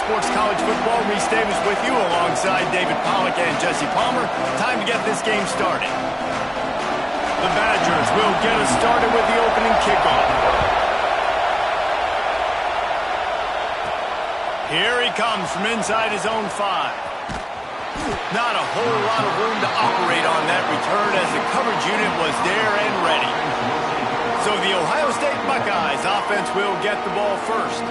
Sports College Football. Reese Davis with you alongside David Pollack and Jesse Palmer. Time to get this game started. The Badgers will get us started with the opening kickoff. Here he comes from inside his own 5. Not a whole lot of room to operate on that return as the coverage unit was there and ready. So the Ohio State Buckeyes offense will get the ball first.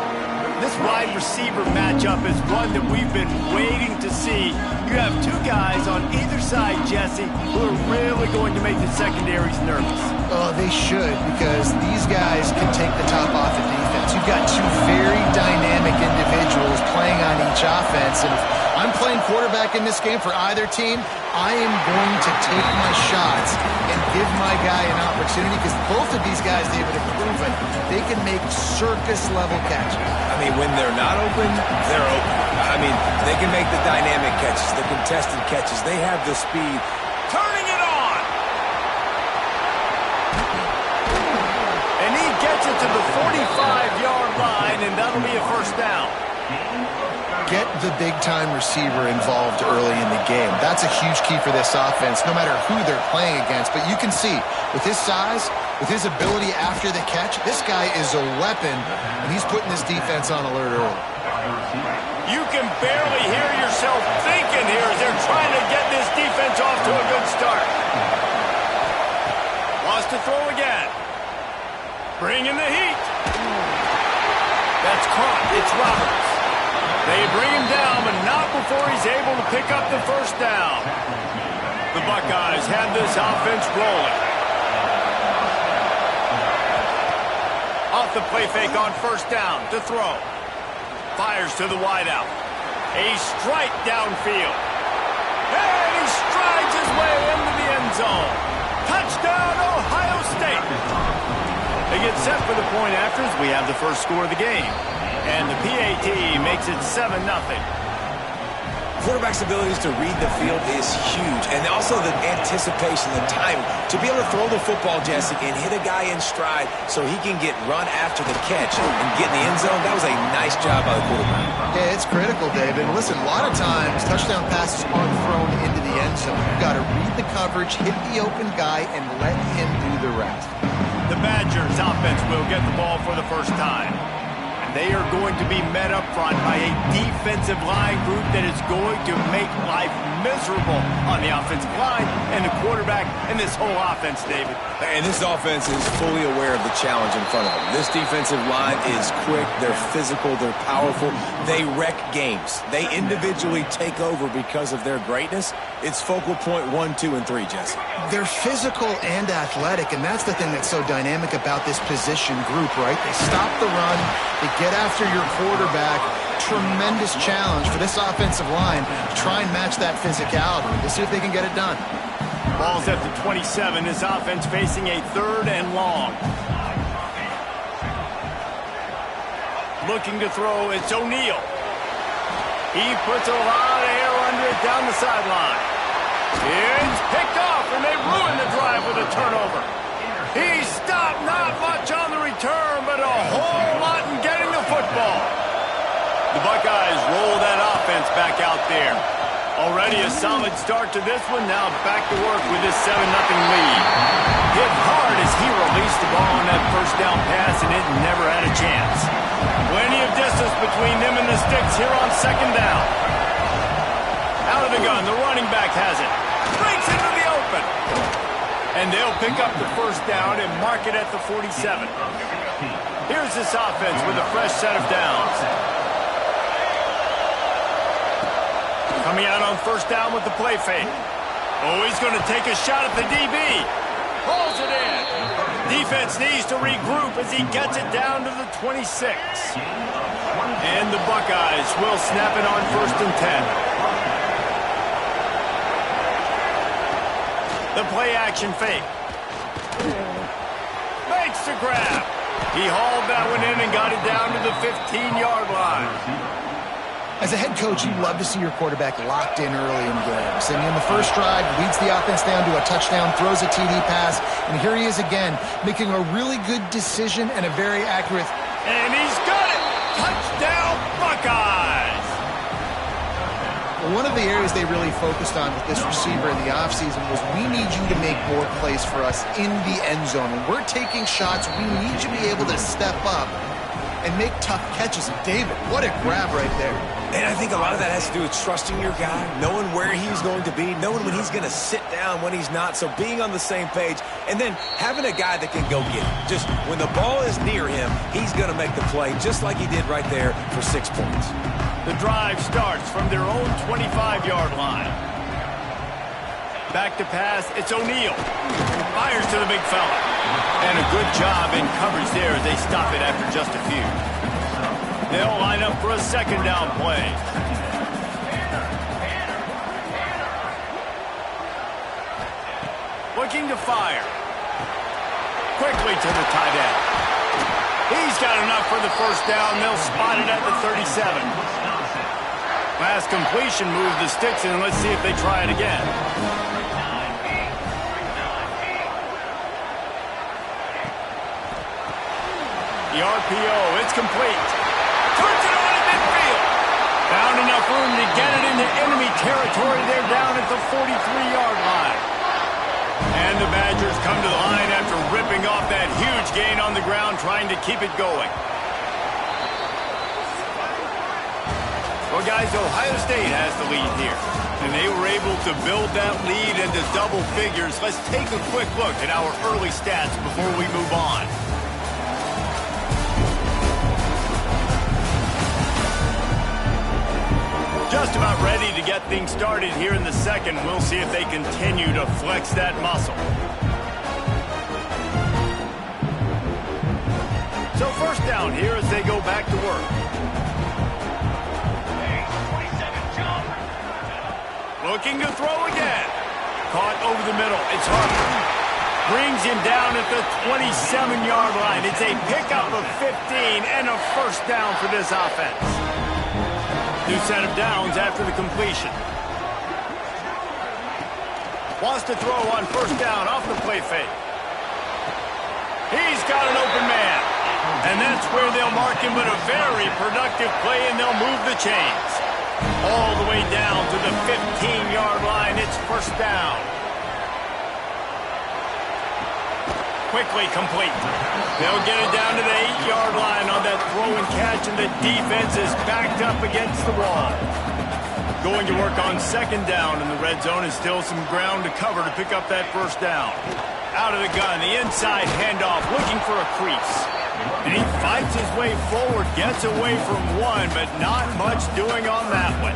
This wide receiver matchup is one that we've been waiting to see. You have two guys on either side, Jesse, who are really going to make the secondaries nervous. Oh, they should, because these guys can take the top off the defense. You've got two very dynamic individuals playing on each offense, and if I'm playing quarterback in this game for either team, I am going to take my shots and give my guy an opportunity, because both of these guys, David, have proven they can make circus-level catches. I mean, when they're not open, they're open. I mean, they can make the dynamic catches, the contested catches. They have the speed. Turning it on! And he gets it to the 45-yard line, and that'll be a first down. Get the big-time receiver involved early in the game. That's a huge key for this offense, no matter who they're playing against. But you can see, with his size, with his ability after the catch, this guy is a weapon, and he's putting this defense on alert early. You can barely hear yourself thinking here as they're trying to get this defense off to a good start. Wants to throw again. Bringing the heat. That's caught. It's Roberts. They bring him down, but not before he's able to pick up the first down. The Buckeyes have this offense rolling. Off the play fake on first down to throw. Fires to the wideout. A strike downfield. And he strides his way into the end zone. Touchdown, Ohio State. They get set for the point after as we have the first score of the game. And the PAT makes it 7-0. Quarterback's abilities to read the field is huge. And also the anticipation, the time to be able to throw the football, Jesse, and hit a guy in stride so he can get run after the catch and get in the end zone. That was a nice job by the quarterback. Yeah, it's critical, David. Listen, a lot of times touchdown passes aren't thrown into the end zone. You've got to read the coverage, hit the open guy, and let him do the rest. The Badgers offense will get the ball for the first time. They are going to be met up front by a defensive line group that is going to make life miserable on the offensive line and the quarterback and this whole offense, David. And this offense is fully aware of the challenge in front of them. This defensive line is quick, they're physical, they're powerful. They wreck games. They individually take over because of their greatness. It's focal point 1, 2, and 3, Jesse. They're physical and athletic, and that's the thing that's so dynamic about this position group, right? They stop the run, they get after your quarterback. Tremendous challenge for this offensive line to try and match that physicality. Let's see if they can get it done. Ball's at the 27. This offense facing a 3rd and long. Looking to throw, it's O'Neal. He puts a lot of air under it down the sideline. It's picked off, and they ruin the drive with a turnover. He stopped, not much on the return, but a whole lot in getting the football. The Buckeyes roll that offense back out there. Already a solid start to this one. Now back to work with this 7-0 lead. Hit hard as he released the ball on that first down pass, and it never had a chance. Plenty of distance between them and the sticks here on second down. Out of the gun, the running back has it. Breaks into the open. And they'll pick up the first down and mark it at the 47. Here's this offense with a fresh set of downs. Coming out on first down with the play fake. Oh, he's going to take a shot at the DB. Pulls it in. Defense needs to regroup as he gets it down to the 26. And the Buckeyes will snap it on 1st and 10. The play action fake. Makes the grab. He hauled that one in and got it down to the 15-yard line. As a head coach, you love to see your quarterback locked in early in games. And in the first drive, leads the offense down to a touchdown, throws a TD pass, and here he is again, making a really good decision and a very accurate. And he's got it! Touchdown, Buckeyes! One of the areas they really focused on with this receiver in the offseason was we need you to make more plays for us in the end zone. When we're taking shots, we need you to be able to step up and make tough catches. And David, what a grab right there. And I think a lot of that has to do with trusting your guy, knowing where he's going to be, knowing when he's going to sit down, when he's not. So being on the same page, and then having a guy that can go get it. Just when the ball is near him, he's going to make the play, just like he did right there for 6 points. The drive starts from their own 25-yard line. Back to pass, it's O'Neal. Fires to the big fella. And a good job in coverage there as they stop it after just a few. They'll line up for a second down play. Looking to fire. Quickly to the tight end. He's got enough for the first down. They'll spot it at the 37. Last completion moves the sticks in. Let's see if they try it again. The RPO, it's complete. Turns it on at midfield. Found enough room to get it into enemy territory. They're down at the 43-yard line. And the Badgers come to the line after ripping off that huge gain on the ground, trying to keep it going. Well, guys, Ohio State has the lead here. And they were able to build that lead into double figures. Let's take a quick look at our early stats before we move on. Just about ready to get things started here in the second. We'll see if they continue to flex that muscle. So first down here as they go back to work. Looking to throw again. Caught over the middle. It's Harper. Brings him down at the 27-yard line. It's a pickup of 15 and a first down for this offense. New set of downs after the completion. Wants to throw on first down off the play fake. He's got an open man. And that's where they'll mark him with a very productive play, and they'll move the chains. All the way down to the 15-yard line. It's first down. Quickly complete. They'll get it down to the 8-yard line on that throw and catch, and the defense is backed up against the wall. Going to work on second down in the red zone, and still some ground to cover to pick up that first down. Out of the gun, the inside handoff, looking for a crease. And he fights his way forward, gets away from one, but not much doing on that one.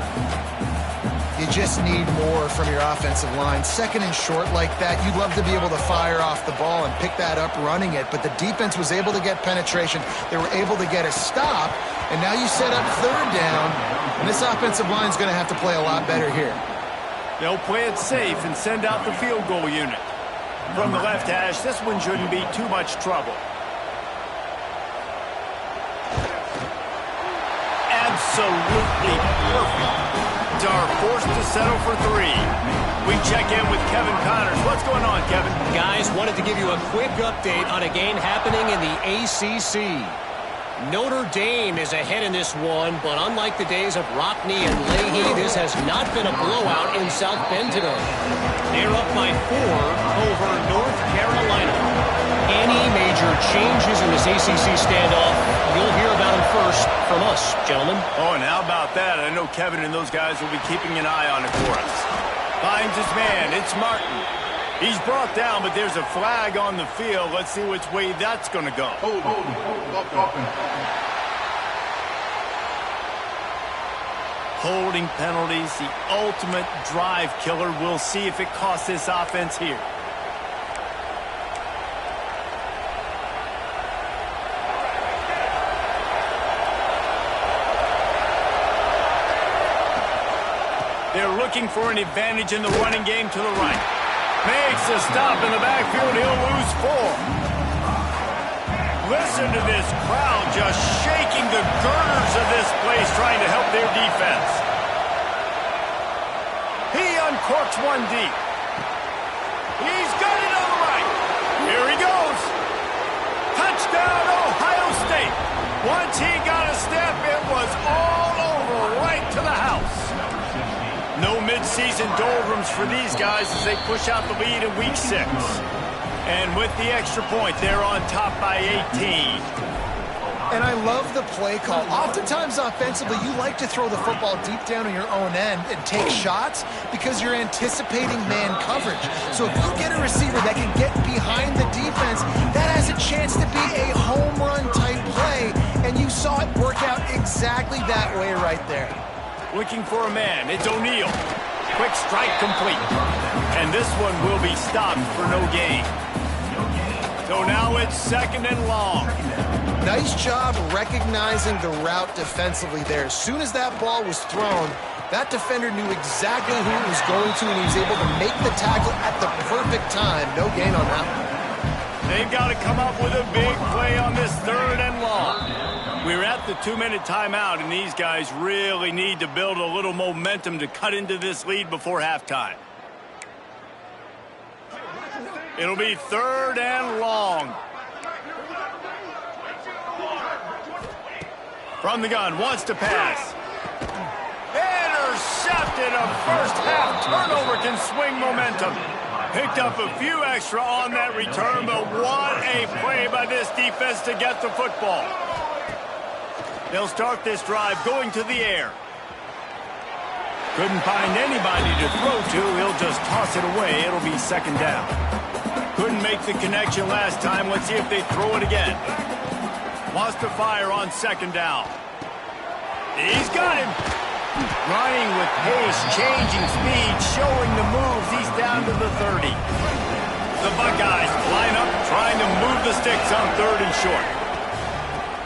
You just need more from your offensive line. Second and short like that, you'd love to be able to fire off the ball and pick that up running it, but the defense was able to get penetration. They were able to get a stop, and now you set up third down, and this offensive line is going to have to play a lot better here. They'll play it safe and send out the field goal unit. From the left hash, this one shouldn't be too much trouble. Absolutely perfect. Are forced to settle for three. We check in with Kevin Connors. What's going on, Kevin? Guys, wanted to give you a quick update on a game happening in the ACC. Notre Dame is ahead in this one, but unlike the days of Rockne and Leahy, this has not been a blowout in South Bend today. They're up by 4 over North Carolina. Any major changes in this ACC standoff, you'll hear about them first from us, gentlemen. Oh, and how about that? I know Kevin and those guys will be keeping an eye on it for us. Finds his man. It's Martin. He's brought down, but there's a flag on the field. Let's see which way that's going to go. Holding penalties, the ultimate drive killer. We'll see if it costs this offense here. They're looking for an advantage in the running game to the right. Makes a stop in the backfield. He'll lose 4. Listen to this crowd just shaking the girders of this place, trying to help their defense. He uncorks one deep. He's got it on the right. Here he goes. Touchdown, Ohio State. Once he got a step, it was all over, right to the house. mid-season doldrums for these guys as they push out the lead in Week 6. And with the extra point, they're on top by 18. And I love the play call. Oftentimes offensively, you like to throw the football deep down on your own end and take shots because you're anticipating man coverage. So if you get a receiver that can get behind the defense, that has a chance to be a home run type play. And you saw it work out exactly that way right there. Looking for a man. It's O'Neal. Quick strike complete. And this one will be stopped for no gain. So now it's 2nd and long. Nice job recognizing the route defensively there. As soon as that ball was thrown, that defender knew exactly who it was going to, and he was able to make the tackle at the perfect time. No gain on that one. They've got to come up with a big play on this 3rd and long. We're at the 2-minute timeout, and these guys really need to build a little momentum to cut into this lead before halftime. It'll be 3rd and long. From the gun, wants to pass. Intercepted. A first-half turnover can swing momentum. Picked up a few extra on that return, but what a play by this defense to get the football. They'll start this drive going to the air. Couldn't find anybody to throw to. He'll just toss it away. It'll be 2nd down. Couldn't make the connection last time. Let's see if they throw it again. Wants to fire on 2nd down. He's got him. Running with pace, changing speed, showing the moves. He's down to the 30. The Buckeyes line up, trying to move the sticks on 3rd and short.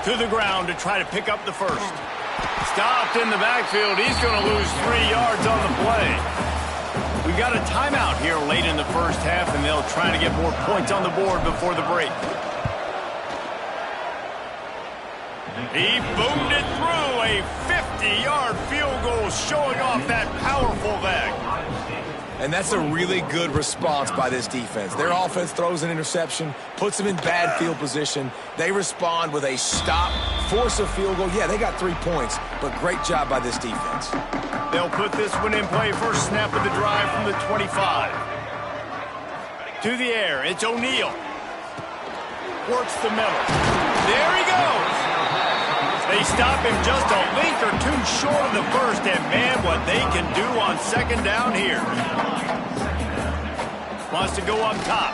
To the ground to try to pick up the first. Stopped in the backfield. He's going to lose 3 yards on the play. We've got a timeout here late in the first half, and they'll try to get more points on the board before the break. He boomed it through. A 50-yard field goal showing off that powerful leg. And that's a really good response by this defense. Their offense throws an interception, puts them in bad field position. They respond with a stop, force a field goal. Yeah, they got 3 points, but great job by this defense. They'll put this one in play. First snap of the drive from the 25. To the air, it's O'Neal. Works the middle. There he goes. They stop him just a length or two short of the first, and man, what they can do on 2nd down here. Wants to go up top.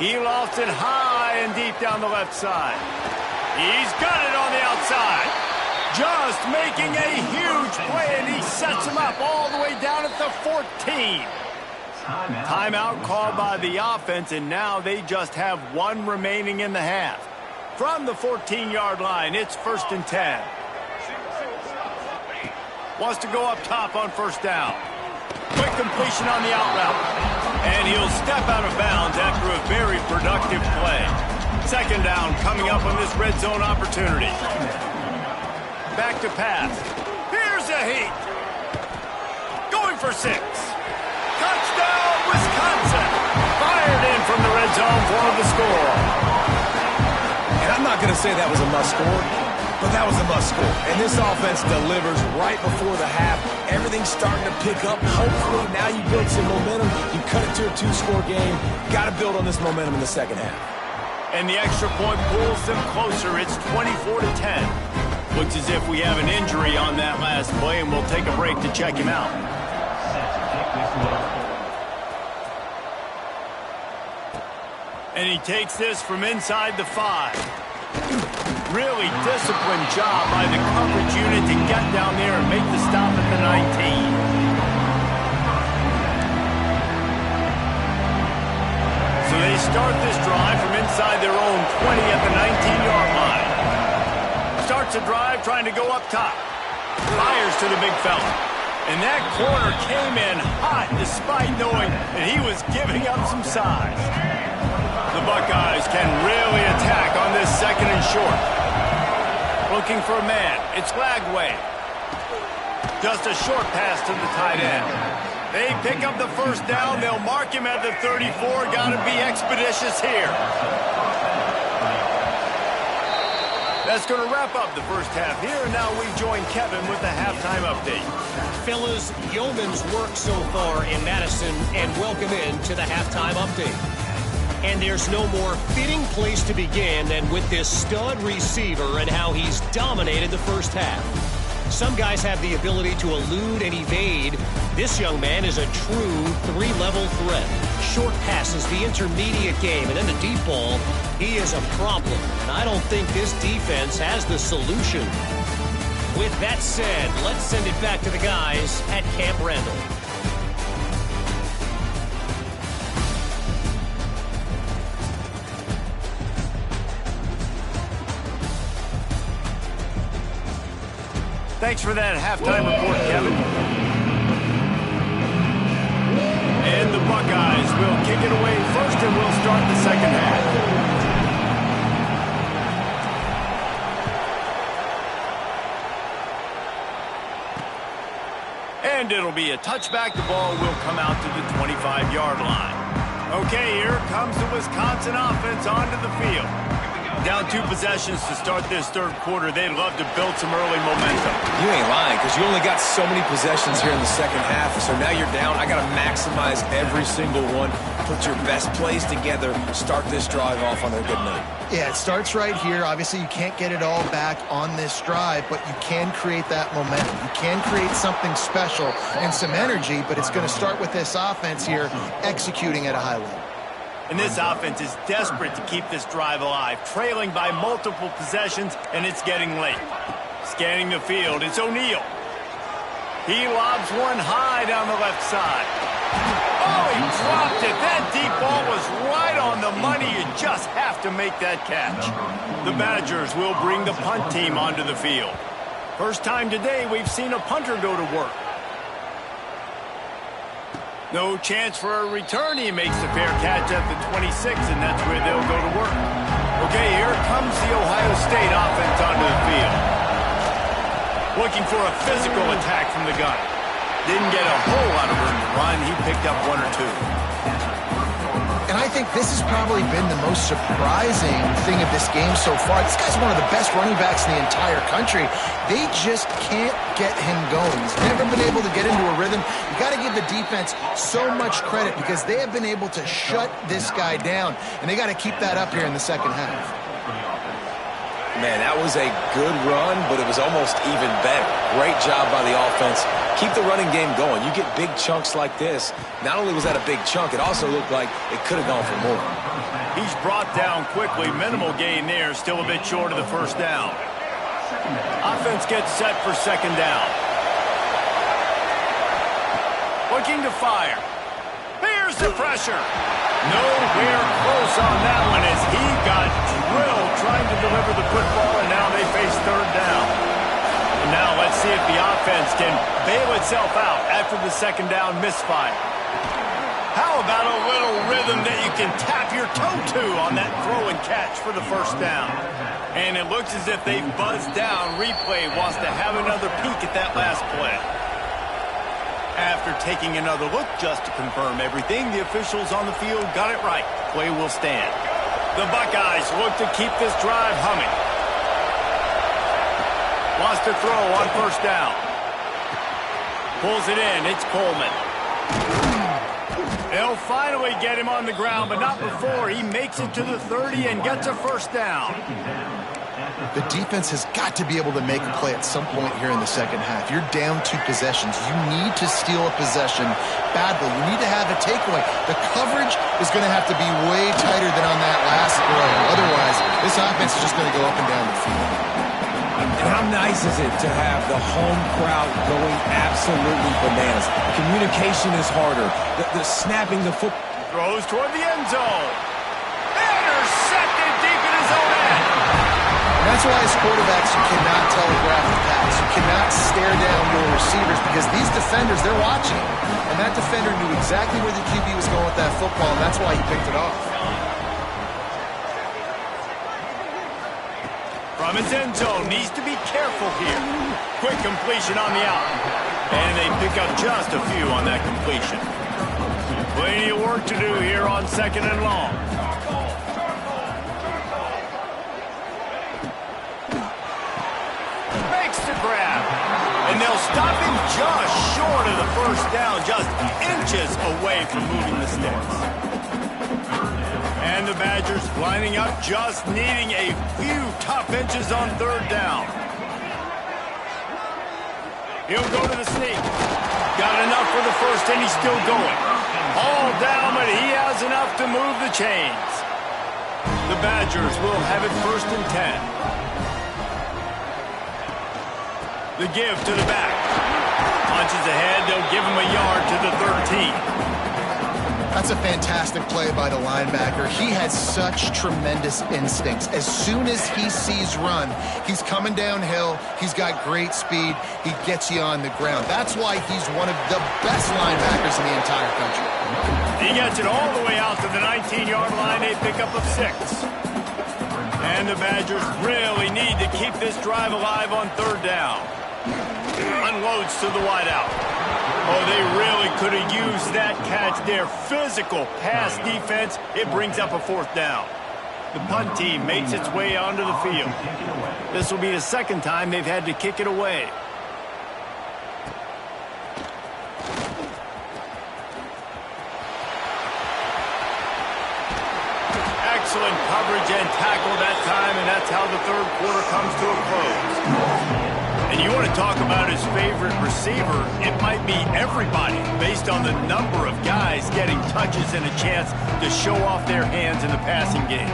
He lofts it high and deep down the left side. He's got it on the outside. Just making a huge play, and he sets him up all the way down at the 14. Timeout called by the offense, and now they just have 1 remaining in the half. From the 14-yard line, it's 1st and 10. Wants to go up top on 1st down. Quick completion on the out route. And he'll step out of bounds after a very productive play. 2nd down coming up on this red zone opportunity. Back to pass. Here's a heat. Going for 6. Touchdown, Wisconsin. Fired in from the red zone for the score. And I'm not going to say that was a must-score, but that was a must-score. And this offense delivers right before the half. Everything's starting to pick up. Hopefully, now you build some momentum. You cut it to a 2-score game. Got to build on this momentum in the 2nd half. And the extra point pulls them closer. It's 24-10. Looks as if we have an injury on that last play, and we'll take a break to check him out. And he takes this from inside the 5. Really disciplined job by the coverage unit to get down there and make the stop at the 19. So they start this drive from inside their own 20 at the 19-yard line. Starts a drive trying to go up top. Fires to the big fella. And that corner came in hot despite knowing that he was giving up some size. The Buckeyes can really attack on this 2nd and short. Looking for a man. It's Lagway. Just a short pass to the tight end. They pick up the 1st down. They'll mark him at the 34. Got to be expeditious here. That's going to wrap up the first half here. And now we join Kevin with the halftime update. Fellas, yeoman's work so far in Madison, and welcome in to the halftime update. And there's no more fitting place to begin than with this stud receiver and how he's dominated the first half. Some guys have the ability to elude and evade. This young man is a true three-level threat. Short passes, the intermediate game, and then the deep ball. He is a problem, and I don't think this defense has the solution. With that said, let's send it back to the guys at Camp Randall. Thanks for that halftime report, Kevin. And the Buckeyes will kick it away first, and we'll start the second half. And it'll be a touchback. The ball will come out to the 25-yard line. Okay, here comes the Wisconsin offense onto the field. Down 2 possessions to start this third quarter. They'd love to build some early momentum. You ain't lying, because you only got so many possessions here in the second half. So now you're down. I got to maximize every single one. Put your best plays together. Start this drive off on a good note. Yeah, it starts right here. Obviously, you can't get it all back on this drive, but you can create that momentum. You can create something special and some energy, but it's going to start with this offense here executing at a high level. And this offense is desperate to keep this drive alive, trailing by multiple possessions, and it's getting late. Scanning the field, it's O'Neal. He lobs one high down the left side. Oh, he dropped it. That deep ball was right on the money. You just have to make that catch. The Badgers will bring the punt team onto the field. First time today we've seen a punter go to work. No chance for a return. He makes the fair catch at the 26, and that's where they'll go to work. Okay, here comes the Ohio State offense onto the field. Looking for a physical attack from the gun. Didn't get a whole lot of room to run. He picked up 1 or 2. And I think this has probably been the most surprising thing of this game so far. This guy's one of the best running backs in the entire country. They just can't get him going. He's never been able to get into a rhythm. You got to give the defense so much credit because they have been able to shut this guy down, and they got to keep that up here in the second half. Man, that was a good run, but it was almost even better. Great job by the offense. Keep the running game going. You get big chunks like this. Not only was that a big chunk, it also looked like it could have gone for more. He's brought down quickly. Minimal gain there. Still a bit short of the first down. Offense gets set for second down. Looking to fire. Here's the pressure. Nowhere close on that one as he got drilled trying to deliver the football, and now they face third down. And now let's see if the offense can bail itself out after the second down misfire. How about a little rhythm that you can tap your toe to on that throw and catch for the first down? And it looks as if they've buzzed down. Replay wants to have another peek at that last play. After taking another look just to confirm everything, the officials on the field got it right. Play will stand. The Buckeyes look to keep this drive humming. Wants to throw on first down. Pulls it in. It's Coleman. They'll finally get him on the ground, but not before he makes it to the 30 and gets a first down. The defense has got to be able to make a play at some point here in the second half. You're down 2 possessions. You need to steal a possession badly. You need to have a takeaway. The coverage is going to have to be way tighter than on that last throw. Otherwise, this offense is just going to go up and down the field. And how nice is it to have the home crowd going absolutely bananas? Communication is harder. The snapping the football. Throws toward the end zone. Intercepted deep in his own end. And that's why as quarterbacks, you cannot telegraph the pass. You cannot stare down your receivers because these defenders, they're watching. And that defender knew exactly where the QB was going with that football, and that's why he picked it off. From his end zone, needs to be careful here. Quick completion on the out. And they pick up just a few on that completion. Plenty of work to do here on second and long. Makes the grab. And they'll stopping just short of the first down, just inches away from moving the sticks. And the Badgers lining up, just needing a few tough inches on third down. He'll go to the sneak. Got enough for the first, and he's still going. All down, but he has enough to move the chains. The Badgers will have it 1st and 10. The give to the back. Punches ahead. They'll give him a yard to the 13. That's a fantastic play by the linebacker. He has such tremendous instincts. As soon as he sees run, he's coming downhill. He's got great speed. He gets you on the ground. That's why he's one of the best linebackers in the entire country. He gets it all the way out to the 19-yard line, a pickup of 6. And the Badgers really need to keep this drive alive on third down. Unloads to the wideout. Oh, they really could have used that catch there. Physical pass defense. It brings up a 4th down. The punt team makes its way onto the field. This will be the second time they've had to kick it away. Excellent coverage and tackle that time, and that's how the third quarter comes to a close. And you want to talk about his favorite receiver, it might be everybody based on the number of guys getting touches and a chance to show off their hands in the passing game.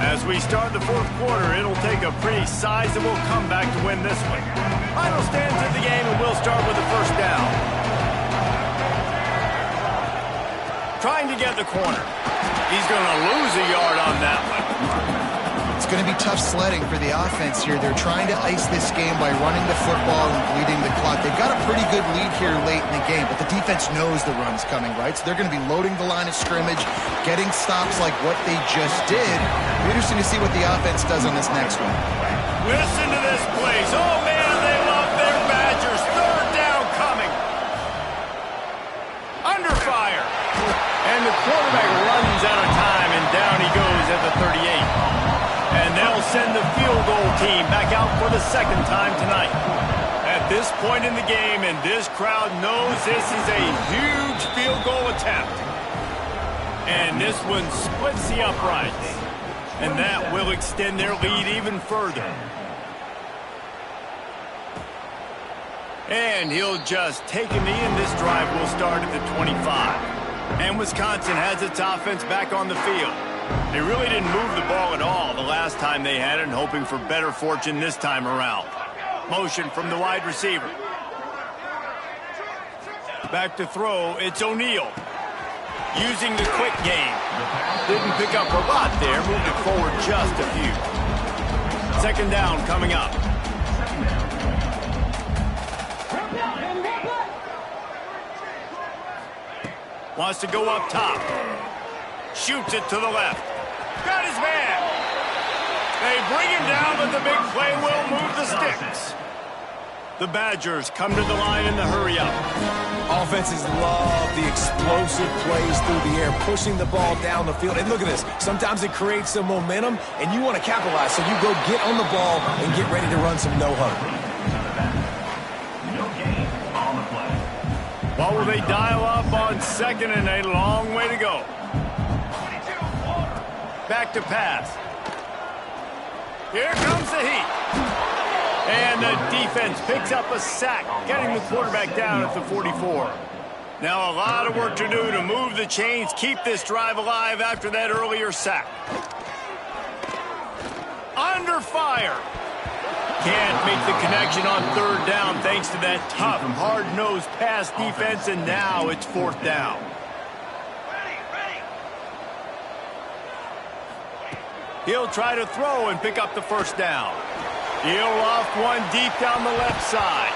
As we start the fourth quarter, it'll take a pretty sizable comeback to win this one. Final stands of the game, and we'll start with the first down. Trying to get the corner. He's going to lose a yard on that one. It's going to be tough sledding for the offense here. They're trying to ice this game by running the football and bleeding the clock. They've got a pretty good lead here late in the game, but the defense knows the run's coming, right? So they're going to be loading the line of scrimmage, getting stops like what they just did. It'll be interesting to see what the offense does on this next one. Listen to this place. Oh, man, they love their Badgers. Third down coming. Under fire. And the quarterback runs out of time, and down he goes at the 38. And they'll send the field goal team back out for the second time tonight. At this point in the game, and this crowd knows this is a huge field goal attempt. And this one splits the uprights. And that will extend their lead even further. And he'll just take a knee, and this drive will start at the 25. And Wisconsin has its offense back on the field. They really didn't move the ball at all the last time they had it, and hoping for better fortune this time around. Motion from the wide receiver. Back to throw, it's O'Neal. Using the quick game. Didn't pick up a lot there, moved it forward just a few. Second down coming up. Wants to go up top. Shoots it to the left. Got his man. They bring him down, but the big play will move the sticks. The Badgers come to the line in the hurry-up. Offenses love the explosive plays through the air, pushing the ball down the field. And look at this. Sometimes it creates some momentum, and you want to capitalize. So you go get on the ball and get ready to run some no-huddle. What will they dial up on second, and a long way to go. Back to pass. Here comes the heat. And the defense picks up a sack, getting the quarterback down at the 44. Now a lot of work to do to move the chains, keep this drive alive after that earlier sack. Under fire. Can't make the connection on third down thanks to that tough, hard-nosed pass defense, and now it's fourth down. He'll try to throw and pick up the first down. He'll loft one deep down the left side.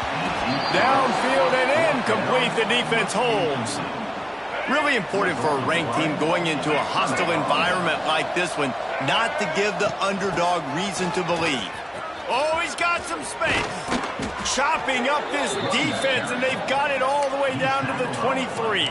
Downfield and incomplete, the defense holds. Really important for a ranked team going into a hostile environment like this one, not to give the underdog reason to believe. Oh, he's got some space. Chopping up this defense, and they've got it all the way down to the 23.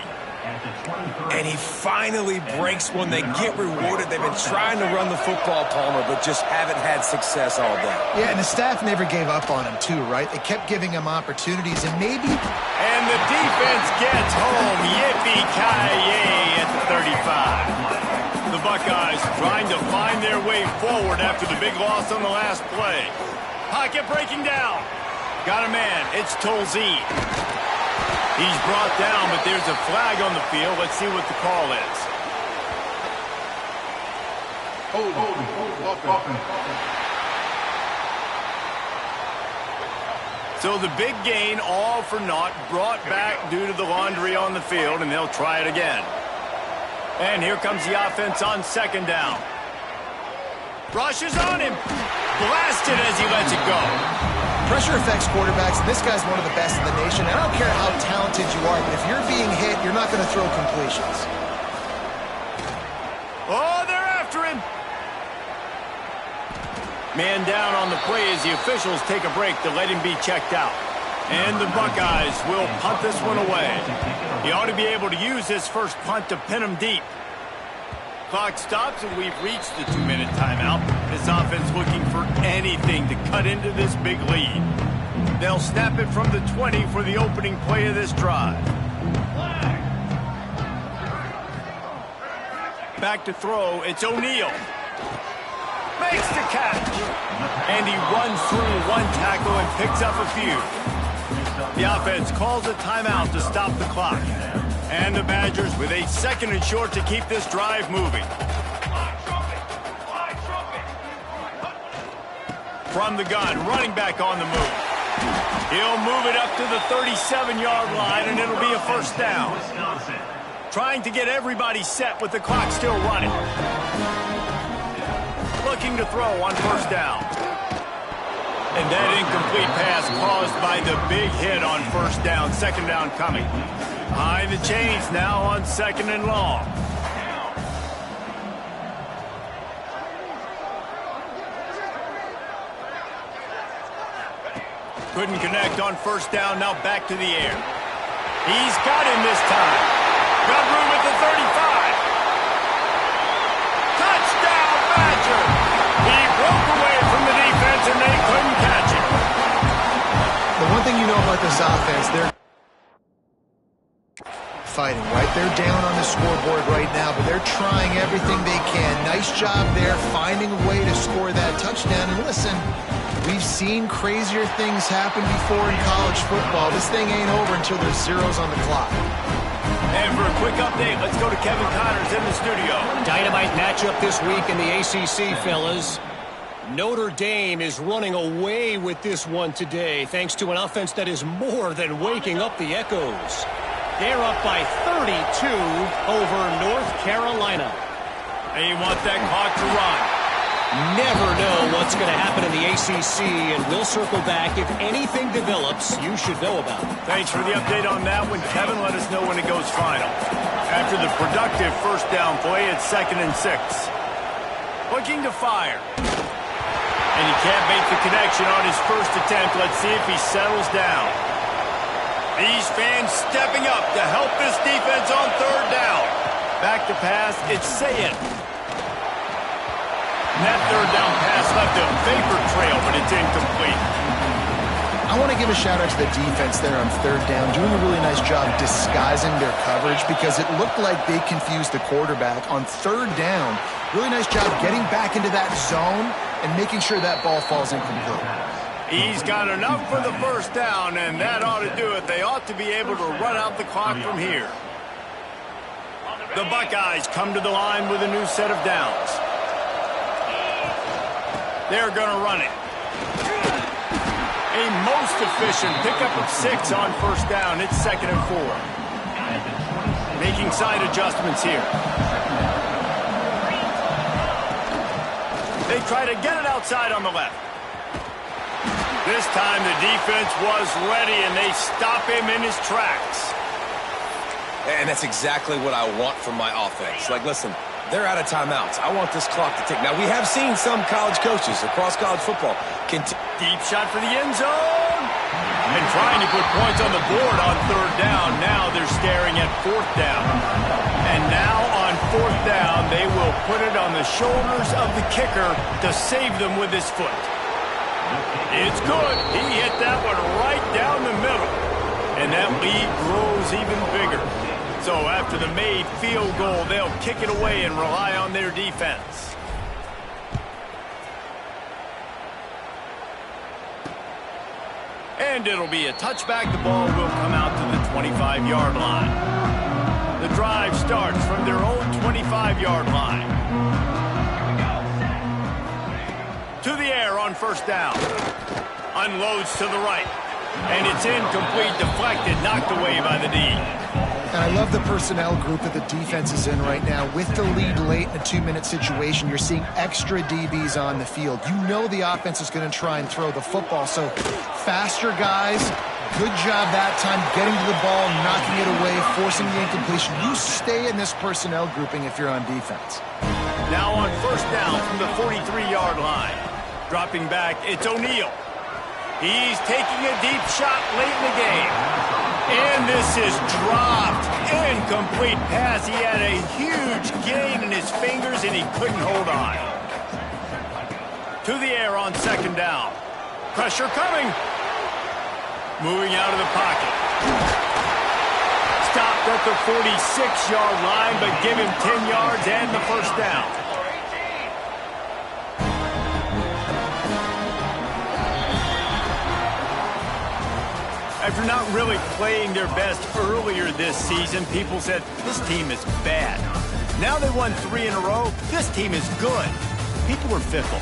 And he finally breaks one. They get rewarded. They've been trying to run the football, Palmer, but just haven't had success all day. Yeah, and the staff never gave up on him, too, right? They kept giving him opportunities, and maybe... And the defense gets home. Yippee-ki-yay at the 35. The Buckeyes trying to find their way forward after the big loss on the last play. Pocket breaking down. Got a man. It's Tolzien. He's brought down, but there's a flag on the field. Let's see what the call is. So the big gain, all for naught, brought back due to the laundry on the field, and they'll try it again. And here comes the offense on second down. Rushes on him. Blasted as he lets it go. Pressure affects quarterbacks, and this guy's one of the best in the nation. I don't care how talented you are, but if you're being hit, you're not going to throw completions. Oh, they're after him. Man down on the play as the officials take a break to let him be checked out. And the Buckeyes will punt this one away. He ought to be able to use this first punt to pin him deep. Clock stops, and we've reached the 2-minute timeout. This offense looking for anything to cut into this big lead. They'll snap it from the 20 for the opening play of this drive. Back to throw, it's O'Neal. Makes the catch. And he runs through one tackle and picks up a few. The offense calls a timeout to stop the clock. And the Badgers with a 2nd and short to keep this drive moving. From the gun, running back on the move. He'll move it up to the 37-yard line, and it'll be a first down. Trying to get everybody set with the clock still running. Looking to throw on first down. And that incomplete pass caused by the big hit on first down. Second down coming. Behind the chains now on 2nd and long. Couldn't connect on first down. Now back to the air. He's got him this time. Got room at the 35. Touchdown, Badger! He broke away from the defense, and they couldn't catch him. The one thing you know about this offense, they're fighting, right? They're down on the scoreboard right now, but they're trying everything they can. Nice job there, finding a way to score that touchdown. And listen, we've seen crazier things happen before in college football. This thing ain't over until there's zeros on the clock. And for a quick update, let's go to Kevin Connors in the studio. Dynamite matchup this week in the ACC, fellas. Notre Dame is running away with this one today, thanks to an offense that is more than waking up the echoes. They're up by 32 over North Carolina. They want that clock to run. Never know what's going to happen in the ACC, and we'll circle back if anything develops you should know about. Thanks for the update on that one, Kevin. Let us know when it goes final. After the productive first down play, it's 2nd and 6. Looking to fire. And he can't make the connection on his first attempt. Let's see if he settles down. These fans stepping up to help this defense on third down. Back to pass, it's Sayed. And that third down pass left a vapor trail, but it's incomplete. I want to give a shout out to the defense there on third down, doing a really nice job disguising their coverage because it looked like they confused the quarterback on third down. Really nice job getting back into that zone and making sure that ball falls incomplete. He's got enough for the first down, and that ought to do it. They ought to be able to run out the clock from here. The Buckeyes come to the line with a new set of downs. They're going to run it. A most efficient pickup of 6 on first down. It's 2nd and 4. Making side adjustments here. They try to get it outside on the left. This time the defense was ready, and they stop him in his tracks. And that's exactly what I want from my offense. Like, listen, they're out of timeouts. I want this clock to tick. Now, we have seen some college coaches across college football. Deep shot for the end zone. And trying to put points on the board on third down. Now they're staring at fourth down. And now on fourth down, they will put it on the shoulders of the kicker to save them with his foot. It's good. He hit that one right down the middle. And that lead grows even bigger. So after the made field goal, they'll kick it away and rely on their defense. And it'll be a touchback. The ball will come out to the 25-yard line. The drive starts from their own 25-yard line. To the air on first down. Unloads to the right. And it's incomplete, deflected, knocked away by the D. And I love the personnel group that the defense is in right now. With the lead late in a 2-minute situation, you're seeing extra DBs on the field. You know the offense is going to try and throw the football. So faster guys, good job that time getting to the ball, knocking it away, forcing the incompletion. You stay in this personnel grouping if you're on defense. Now on first down from the 43-yard line. Dropping back, it's O'Neal. He's taking a deep shot late in the game. And this is dropped. Incomplete pass. He had a huge gain in his fingers, and he couldn't hold on. To the air on second down. Pressure coming. Moving out of the pocket. Stopped at the 46-yard line, but give him 10 yards and the first down. After not really playing their best earlier this season, people said, this team is bad. Now they won 3 in a row. This team is good. People are fickle.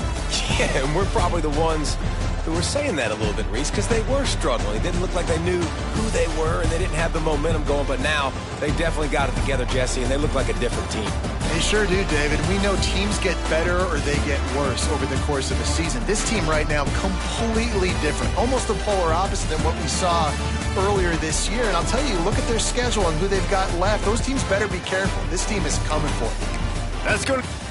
Yeah, and we're probably the ones who were saying that a little bit, Reese, because they were struggling. It didn't look like they knew who they were, and they didn't have the momentum going. But now they definitely got it together, Jesse, and they look like a different team. They sure do, David. We know teams get better or they get worse over the course of a season. This team right now, completely different. Almost the polar opposite than what we saw earlier this year. And I'll tell you, look at their schedule and who they've got left. Those teams better be careful. This team is coming for them. That's going to...